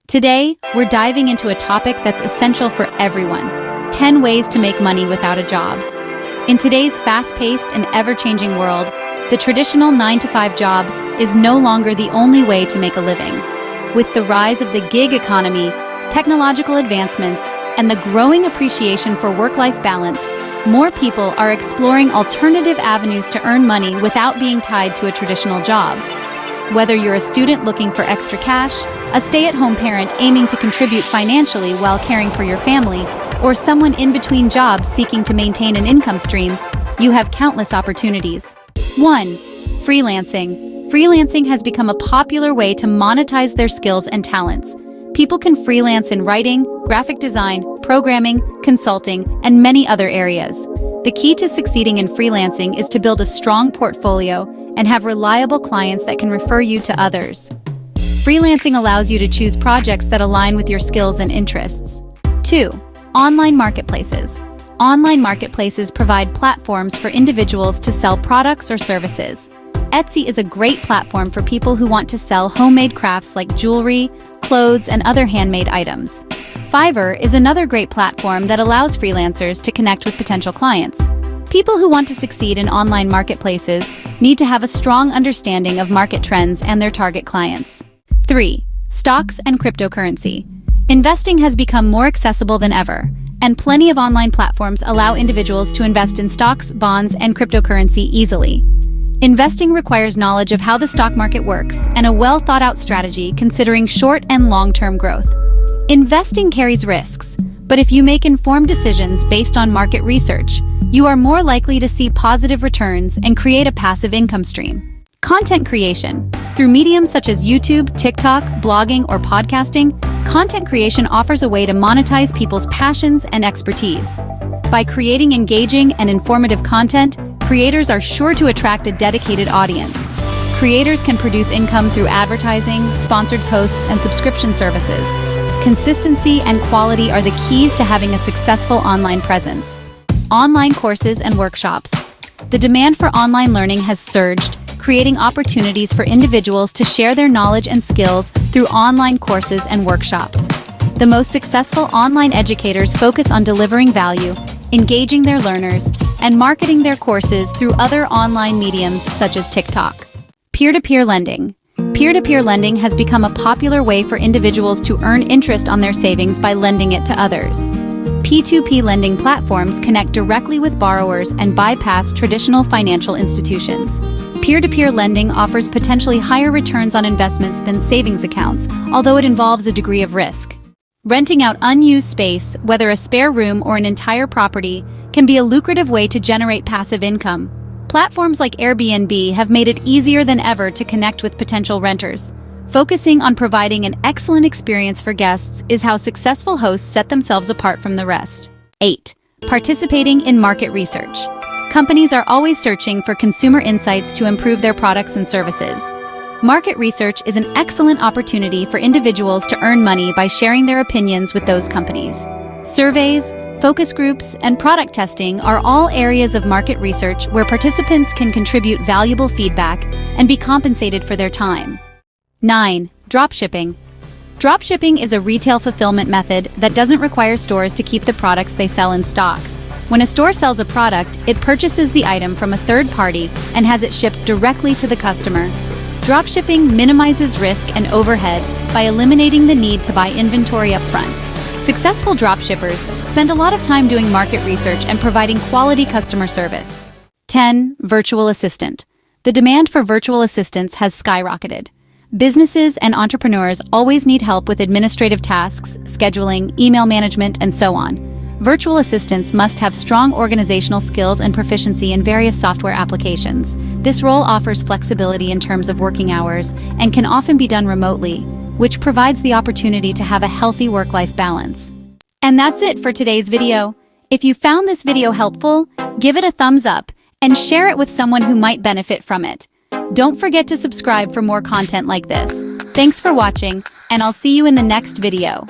Today, we're diving into a topic that's essential for everyone: 10 ways to make money without a job. In today's fast-paced and ever-changing world, the traditional 9-to-5 job is no longer the only way to make a living. With the rise of the gig economy, technological advancements, and the growing appreciation for work-life balance, more people are exploring alternative avenues to earn money without being tied to a traditional job. Whether you're a student looking for extra cash, a stay-at-home parent aiming to contribute financially while caring for your family, or someone in between jobs seeking to maintain an income stream, you have countless opportunities. 1. Freelancing. Freelancing has become a popular way to monetize their skills and talents. People can freelance in writing, graphic design, programming, consulting, and many other areas. The key to succeeding in freelancing is to build a strong portfolio and have reliable clients that can refer you to others. Freelancing allows you to choose projects that align with your skills and interests. 2. Online marketplaces. Online marketplaces provide platforms for individuals to sell products or services. Etsy is a great platform for people who want to sell homemade crafts like jewelry, clothes, and other handmade items. Fiverr is another great platform that allows freelancers to connect with potential clients. People who want to succeed in online marketplaces need to have a strong understanding of market trends and their target clients. 3. Stocks and cryptocurrency. Investing has become more accessible than ever, and plenty of online platforms allow individuals to invest in stocks, bonds, and cryptocurrency easily. Investing requires knowledge of how the stock market works and a well-thought-out strategy considering short and long-term growth. Investing carries risks, but if you make informed decisions based on market research, you are more likely to see positive returns and create a passive income stream. Content creation. Through mediums such as YouTube, TikTok, blogging, or podcasting, content creation offers a way to monetize people's passions and expertise. By creating engaging and informative content, creators are sure to attract a dedicated audience. Creators can produce income through advertising, sponsored posts, and subscription services. Consistency and quality are the keys to having a successful online presence. Online courses and workshops. The demand for online learning has surged, creating opportunities for individuals to share their knowledge and skills through online courses and workshops. The most successful online educators focus on delivering value, engaging their learners, and marketing their courses through other online mediums such as TikTok. Peer-to-peer lending. Peer-to-peer lending has become a popular way for individuals to earn interest on their savings by lending it to others. P2P lending platforms connect directly with borrowers and bypass traditional financial institutions. Peer-to-peer lending offers potentially higher returns on investments than savings accounts, although it involves a degree of risk. Renting out unused space, whether a spare room or an entire property, can be a lucrative way to generate passive income. Platforms like Airbnb have made it easier than ever to connect with potential renters. Focusing on providing an excellent experience for guests is how successful hosts set themselves apart from the rest. 8. Participating in market research. Companies are always searching for consumer insights to improve their products and services. Market research is an excellent opportunity for individuals to earn money by sharing their opinions with those companies. Surveys, focus groups, and product testing are all areas of market research where participants can contribute valuable feedback and be compensated for their time. 9. Dropshipping. Dropshipping is a retail fulfillment method that doesn't require stores to keep the products they sell in stock. When a store sells a product, it purchases the item from a third party and has it shipped directly to the customer. Dropshipping minimizes risk and overhead by eliminating the need to buy inventory up front. Successful dropshippers spend a lot of time doing market research and providing quality customer service. 10. Virtual assistant. The demand for virtual assistants has skyrocketed. Businesses and entrepreneurs always need help with administrative tasks, scheduling, email management, and so on. Virtual assistants must have strong organizational skills and proficiency in various software applications. This role offers flexibility in terms of working hours and can often be done remotely, which provides the opportunity to have a healthy work-life balance. And that's it for today's video. If you found this video helpful, give it a thumbs up and share it with someone who might benefit from it. Don't forget to subscribe for more content like this. Thanks for watching, and I'll see you in the next video.